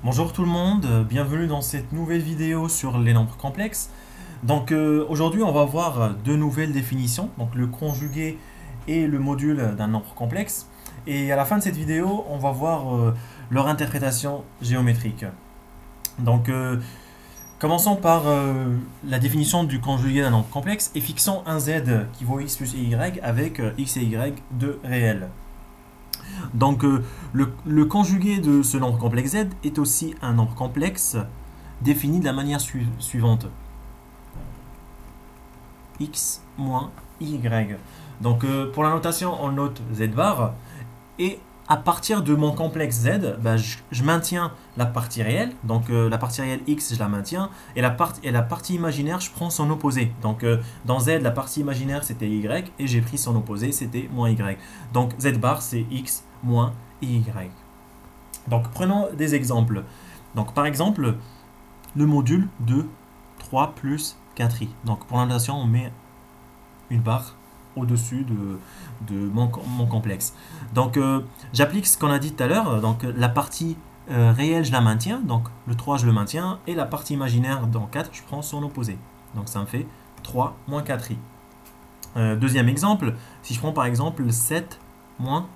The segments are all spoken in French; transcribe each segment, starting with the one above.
Bonjour tout le monde, bienvenue dans cette nouvelle vidéo sur les nombres complexes. Donc aujourd'hui on va voir deux nouvelles définitions, donc le conjugué et le module d'un nombre complexe. Et à la fin de cette vidéo on va voir leur interprétation géométrique. Donc commençons par la définition du conjugué d'un nombre complexe et fixons un z qui vaut x plus y avec x et y de réels. Donc le conjugué de ce nombre complexe z est aussi un nombre complexe défini de la manière suivante. X moins y. Donc pour la notation, on note z bar. Et à partir de mon complexe z, je maintiens la partie réelle. Donc la partie réelle x, je la maintiens. Et la partie imaginaire, je prends son opposé. Donc dans z, la partie imaginaire, c'était y. Et j'ai pris son opposé, c'était moins y. Donc z bar, c'est x moins y. Donc prenons des exemples. Donc par exemple, le module de 3 plus 4i. Donc pour la notation, on met une barre au-dessus de mon complexe. Donc j'applique ce qu'on a dit tout à l'heure. Donc la partie réelle, je la maintiens. Donc le 3, je le maintiens. Et la partie imaginaire, dans 4, je prends son opposé. Donc ça me fait 3 moins 4i. Deuxième exemple, si je prends par exemple 7 moins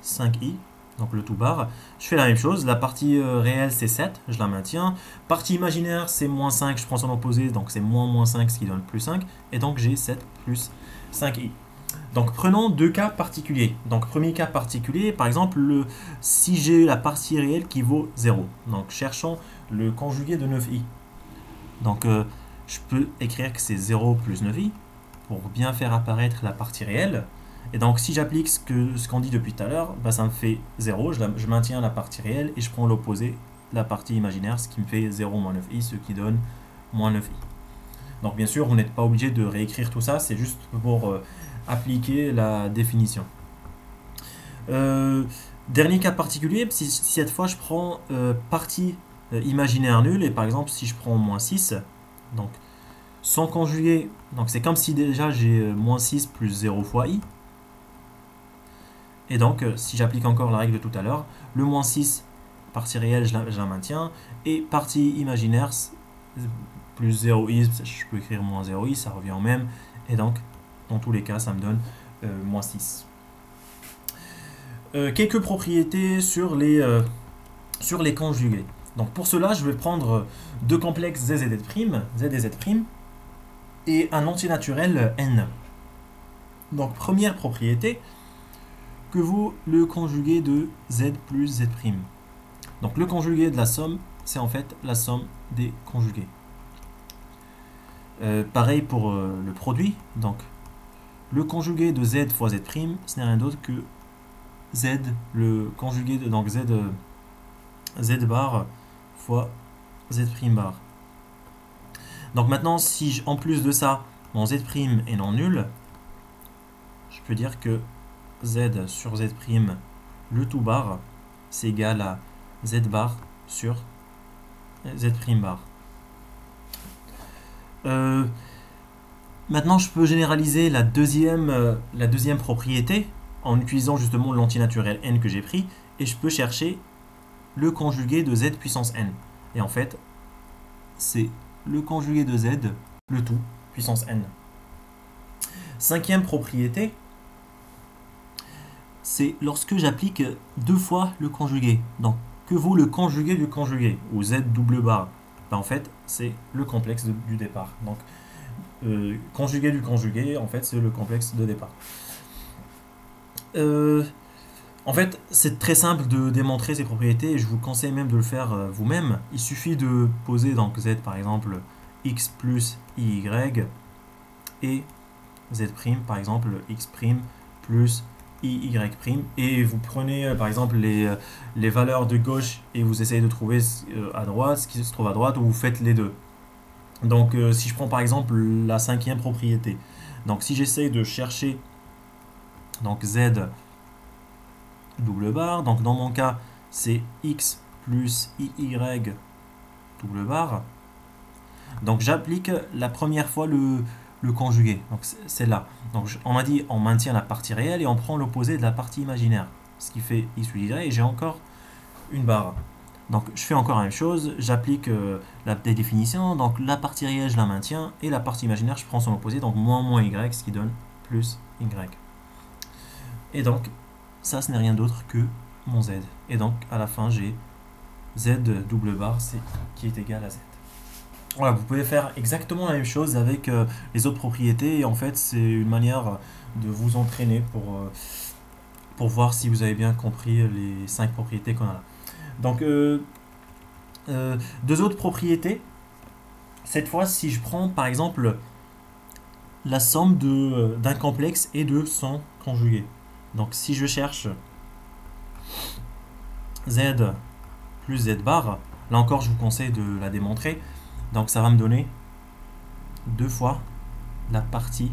5i, donc le tout bar, je fais la même chose. La partie réelle, c'est 7, je la maintiens. Partie imaginaire, c'est moins 5, je prends son opposé, donc c'est moins 5, ce qui donne plus 5. Et donc j'ai 7 plus 5i. Donc prenons deux cas particuliers. Donc premier cas particulier, par exemple, si j'ai la partie réelle qui vaut 0. Donc cherchons le conjugué de 9i. Donc je peux écrire que c'est 0 plus 9i pour bien faire apparaître la partie réelle. Et donc si j'applique ce qu'on dit depuis tout à l'heure, ça me fait 0, je maintiens la partie réelle et je prends l'opposé, la partie imaginaire, ce qui me fait 0 moins 9i, ce qui donne moins 9i. Donc bien sûr, vous n'êtes pas obligé de réécrire tout ça, c'est juste pour appliquer la définition. Dernier cas particulier, si cette fois je prends partie imaginaire nulle, et par exemple si je prends moins 6, donc son conjugué, donc c'est comme si déjà j'ai moins 6 plus 0 fois i. Et donc, si j'applique encore la règle de tout à l'heure, le moins 6, partie réelle, je la maintiens. Et partie imaginaire, plus 0i, je peux écrire moins 0i, ça revient au même. Et donc, dans tous les cas, ça me donne moins 6. Quelques propriétés sur les conjugués. Donc pour cela, je vais prendre deux complexes z et z, et un entier naturel n. Donc première propriété, que vaut le conjugué de z plus z'. Donc le conjugué de la somme, c'est en fait la somme des conjugués. Pareil pour le produit. Donc le conjugué de z fois z', ce n'est rien d'autre que z, le conjugué de donc z bar fois z' bar. Donc maintenant, si en plus de ça, mon z' est non nul, je peux dire que z sur z', le tout bar, c'est égal à z bar sur z' bar. Maintenant, je peux généraliser la deuxième propriété en utilisant justement l'antinaturel n que j'ai pris, et je peux chercher le conjugué de z puissance n. Et en fait, c'est le conjugué de z, le tout, puissance n. Cinquième propriété, c'est lorsque j'applique deux fois le conjugué. Donc, que vaut le conjugué du conjugué, ou z double bar? En fait, c'est le complexe du départ. Donc, conjugué du conjugué, en fait, c'est le complexe de départ. En fait, c'est très simple de démontrer ces propriétés et je vous conseille même de le faire vous-même. Il suffit de poser donc z par exemple x plus iy et z' par exemple x' plus iy', et vous prenez par exemple les valeurs de gauche et vous essayez de trouver à droite ce qui se trouve à droite, ou vous faites les deux. Donc si je prends par exemple la cinquième propriété, donc si j'essaye de chercher donc z double bar, donc dans mon cas c'est x plus iy double bar, donc j'applique la première fois le conjugué, donc c'est là. Donc on a dit on maintient la partie réelle et on prend l'opposé de la partie imaginaire, ce qui fait x plus y, et j'ai encore une barre. Donc je fais encore la même chose, j'applique la définition, donc la partie réelle je la maintiens, et la partie imaginaire je prends son opposé, donc moins y, ce qui donne plus y. Et donc ça ce n'est rien d'autre que mon z. Et donc à la fin j'ai z double barre qui est égal à z. Voilà, vous pouvez faire exactement la même chose avec les autres propriétés, et en fait c'est une manière de vous entraîner pour voir si vous avez bien compris les 5 propriétés qu'on a là. Donc deux autres propriétés. Cette fois, si je prends par exemple la somme d'un complexe et de son conjugué. Donc si je cherche z plus z bar, là encore je vous conseille de la démontrer. Donc ça va me donner 2 fois la partie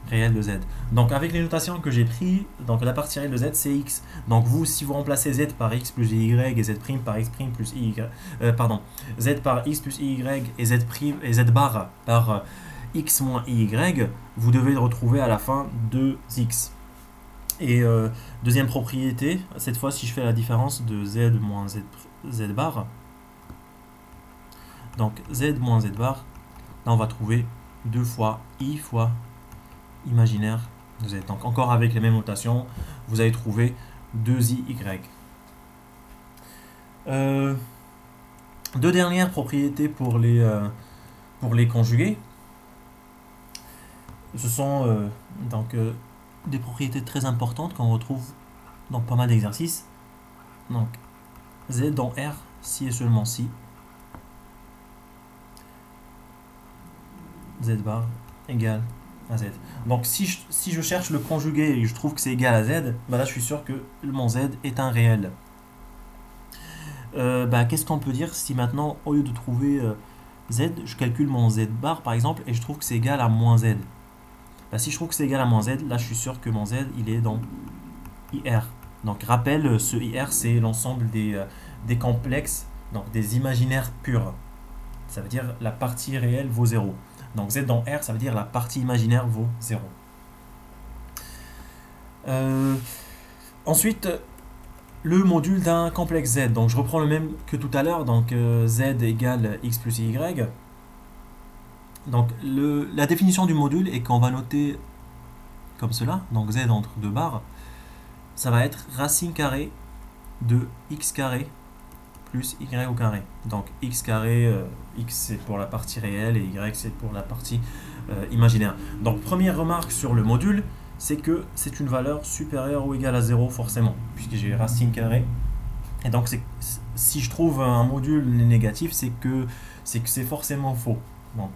réelle de z. Donc avec les notations que j'ai pris, donc la partie réelle de z c'est x. Donc vous, si vous remplacez z par x plus y et z prime par x prime plus y, z par x plus y et z prime et z bar par x moins y, vous devez retrouver à la fin 2x. Et deuxième propriété, cette fois si je fais la différence de z moins z bar, donc z moins z bar, là on va trouver 2 fois i fois imaginaire de z. Donc encore avec les mêmes notations, vous allez trouver 2iy. Deux dernières propriétés pour les conjugués. Ce sont des propriétés très importantes qu'on retrouve dans pas mal d'exercices. Donc z dans R, si et seulement si z bar égale à z. Donc si je cherche le conjugué et je trouve que c'est égal à z, bah là je suis sûr que mon z est un réel. Qu'est-ce qu'on peut dire si maintenant, au lieu de trouver z, je calcule mon z bar par exemple et je trouve que c'est égal à moins z. Si je trouve que c'est égal à moins z, là je suis sûr que mon z il est dans IR. Donc rappel, ce IR c'est l'ensemble des complexes, donc des imaginaires purs. Ça veut dire la partie réelle vaut 0. Donc z dans R, ça veut dire la partie imaginaire vaut 0. Ensuite, le module d'un complexe z. Donc je reprends le même que tout à l'heure. Donc z égale x plus y. Donc la définition du module est qu'on va noter comme cela. Donc z entre deux barres. Ça va être racine carrée de x carré plus y au carré. Donc x carré, x c'est pour la partie réelle et y c'est pour la partie imaginaire. Donc première remarque sur le module, c'est que c'est une valeur supérieure ou égale à 0 forcément, puisque j'ai racine carrée. Et donc si je trouve un module négatif, c'est que c'est forcément faux. Donc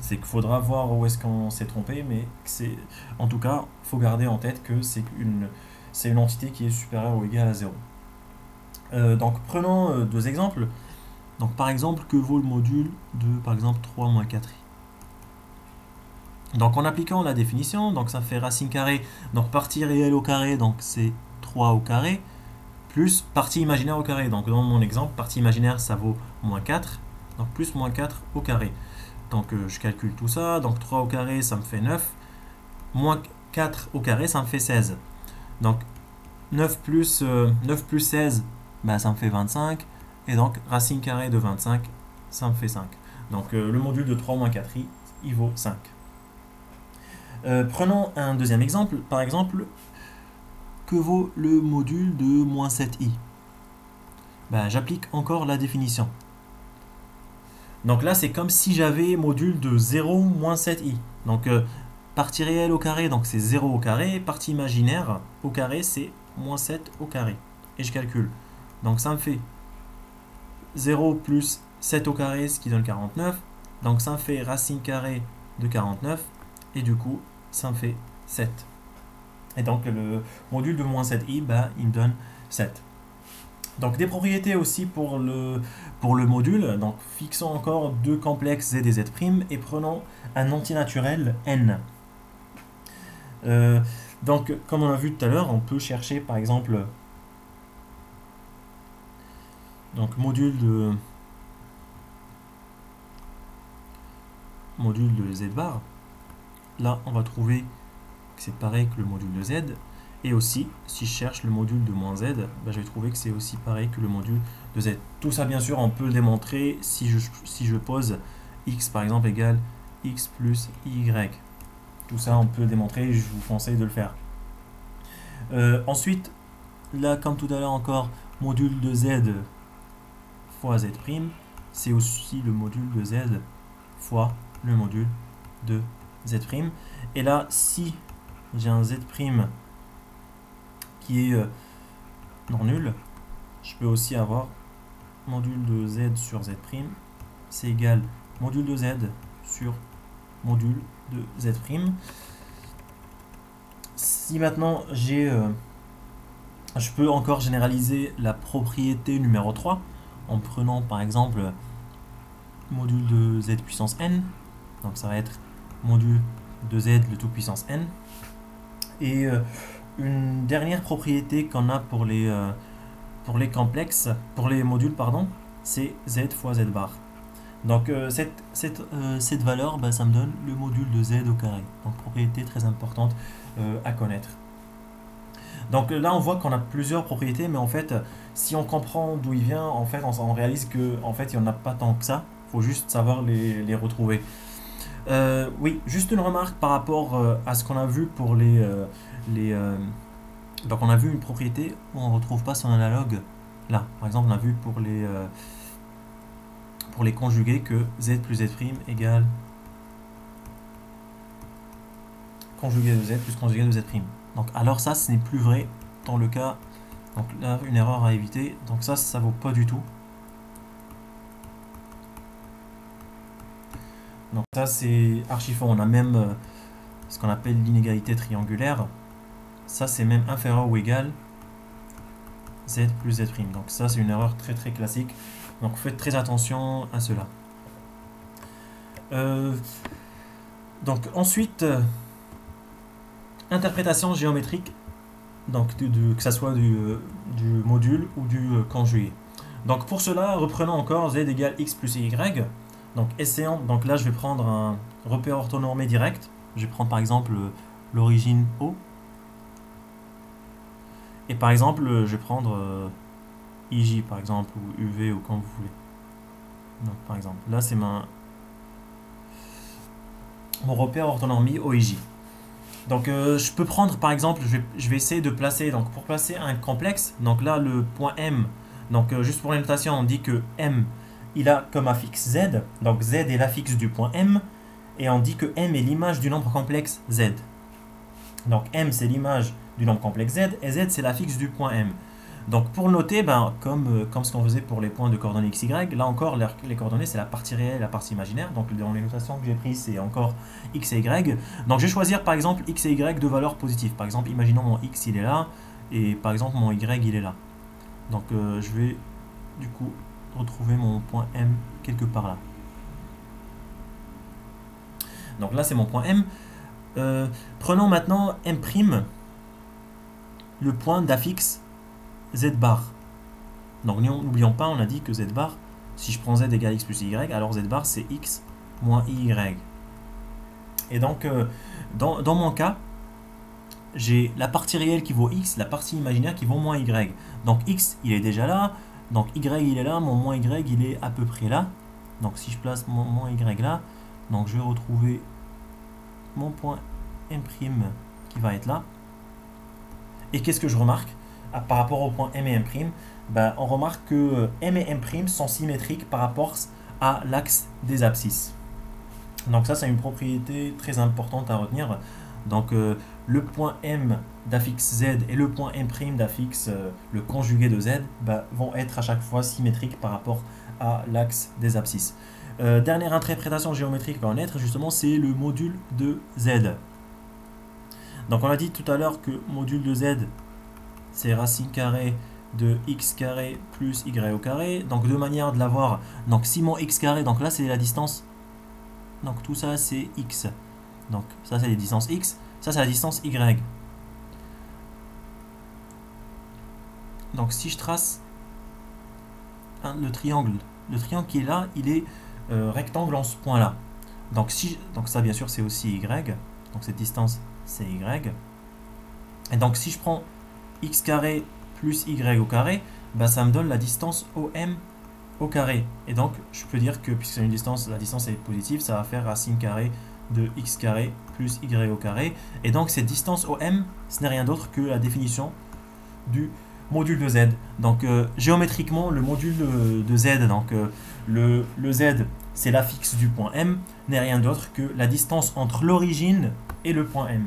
c'est qu'il faudra voir où est-ce qu'on s'est trompé, mais en tout cas, il faut garder en tête que c'est une entité qui est supérieure ou égale à 0. Donc prenons deux exemples. Donc par exemple, que vaut le module de par exemple 3 moins 4i. Donc en appliquant la définition, donc ça fait racine carrée, donc partie réelle au carré, donc c'est 3 au carré, plus partie imaginaire au carré. Donc dans mon exemple, partie imaginaire ça vaut moins 4, donc plus moins 4 au carré. Donc je calcule tout ça, donc 3 au carré ça me fait 9, moins 4 au carré ça me fait 16. Donc 9 plus 16, ça me fait 25, et donc racine carrée de 25, ça me fait 5. Donc le module de 3 moins 4i, il vaut 5. Prenons un deuxième exemple, par exemple, que vaut le module de moins 7i? J'applique encore la définition. Donc là, c'est comme si j'avais module de 0 moins 7i. Donc partie réelle au carré, donc c'est 0 au carré, partie imaginaire au carré, c'est moins 7 au carré. Et je calcule. Donc ça me fait 0 plus 7 au carré, ce qui donne 49. Donc ça me fait racine carrée de 49. Et du coup, ça me fait 7. Et donc le module de moins 7i, il me donne 7. Donc des propriétés aussi pour le module. Donc fixons encore deux complexes z et z' et prenons un antinaturel n. Donc comme on a vu tout à l'heure, on peut chercher par exemple donc module de z bar. Là on va trouver que c'est pareil que le module de z. Et aussi, si je cherche le module de moins z, bah, je vais trouver que c'est aussi pareil que le module de z. Tout ça, bien sûr, on peut le démontrer si je pose x, par exemple, égale x plus y. Tout ça, on peut le démontrer, je vous conseille de le faire. Ensuite, là, comme tout à l'heure encore, module de z fois z', c'est aussi le module de z fois le module de z'. Et là, si j'ai un z' qui est non nul, je peux aussi avoir module de z sur z', c'est égal module de z sur module de z'. Si maintenant je peux encore généraliser la propriété numéro 3 en prenant par exemple module de z puissance n, donc ça va être module de z le tout puissance n. Et une dernière propriété qu'on a pour les complexes, pour les modules, pardon, c'est z fois z bar. Donc cette valeur, bah, ça me donne le module de z au carré. Donc propriété très importante à connaître. Donc là on voit qu'on a plusieurs propriétés, mais en fait si on comprend d'où il vient, en fait on réalise que en fait il n'y en a pas tant que ça. Il faut juste savoir les retrouver. Oui, juste une remarque par rapport à ce qu'on a vu pour donc on a vu une propriété où on ne retrouve pas son analogue. Là, par exemple, on a vu pour les conjugués que z plus z' égale conjugué de z plus conjugué de z'. Donc alors ça, ce n'est plus vrai dans le cas. Donc là, une erreur à éviter. Donc ça vaut pas du tout. Donc ça, c'est archi faux. On a même ce qu'on appelle l'inégalité triangulaire. Ça, c'est même inférieur ou égal z plus z'. Donc ça, c'est une erreur très très classique. Donc faites très attention à cela. Donc ensuite, interprétation géométrique, donc que ça soit du module ou du conjugué. Donc pour cela, reprenons encore z égale x plus y. Donc essayons, donc là je vais prendre un repère orthonormé direct. Je vais prendre par exemple l'origine O. Et par exemple, je vais prendre IJ par exemple, ou UV, ou comme vous voulez. Donc par exemple, là c'est mon repère orthonormé OIJ. Donc je peux prendre par exemple, je vais essayer de placer, donc pour placer un complexe, donc là le point M, donc juste pour la notation, on dit que M, il a comme affixe Z, donc Z est l'affixe du point M, et on dit que M est l'image du nombre complexe Z. Donc M c'est l'image du nombre complexe Z, et Z c'est l'affixe du point M. Donc pour noter, ben, comme ce qu'on faisait pour les points de coordonnées x, y, là encore les coordonnées c'est la partie réelle et la partie imaginaire. Donc dans les notations que j'ai prises c'est encore x et y. Donc je vais choisir par exemple x et y de valeurs positives. Par exemple imaginons mon x il est là et par exemple mon y il est là. Donc je vais du coup retrouver mon point M quelque part là. Donc là c'est mon point M. Prenons maintenant M', le point d'affixe z bar. Donc n'oublions pas, on a dit que z bar, si je prends z égale x plus y, alors z bar c'est x moins y. Et donc dans mon cas, j'ai la partie réelle qui vaut x, la partie imaginaire qui vaut moins y. Donc x il est déjà là, donc y il est là, mon moins y il est à peu près là. Donc si je place mon moins y là, donc je vais retrouver mon point M' qui va être là. Et qu'est-ce que je remarque par rapport au point M et M'? Ben, on remarque que M et M' sont symétriques par rapport à l'axe des abscisses. Donc ça c'est une propriété très importante à retenir. Donc le point M d'affixe Z et le point M' d'affixe le conjugué de Z ben, vont être à chaque fois symétriques par rapport à l'axe des abscisses. Dernière interprétation géométrique à connaître justement, c'est le module de Z. Donc on a dit tout à l'heure que module de Z c'est racine carrée de x carré plus y au carré. Donc deux manières de l'avoir. Donc si mon x carré, donc là c'est la distance, donc tout ça c'est x. Donc ça c'est les distances x, ça c'est la distance y. Donc si je trace le triangle qui est là, il est rectangle en ce point là. Donc ça bien sûr c'est aussi y. Donc cette distance c'est y. Et donc si je prends x carré plus y au carré, bah, ça me donne la distance OM au carré. Et donc je peux dire que puisque c'est une distance, la distance est positive, ça va faire racine carrée de x carré plus y au carré. Et donc cette distance OM, ce n'est rien d'autre que la définition du module de z. Donc géométriquement, le module de z, donc le z, c'est l'affixe du point M, n'est rien d'autre que la distance entre l'origine et le point M.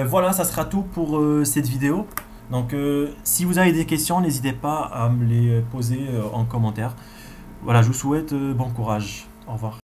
Voilà, ça sera tout pour cette vidéo. Donc si vous avez des questions, n'hésitez pas à me les poser en commentaire. Voilà, je vous souhaite bon courage. Au revoir.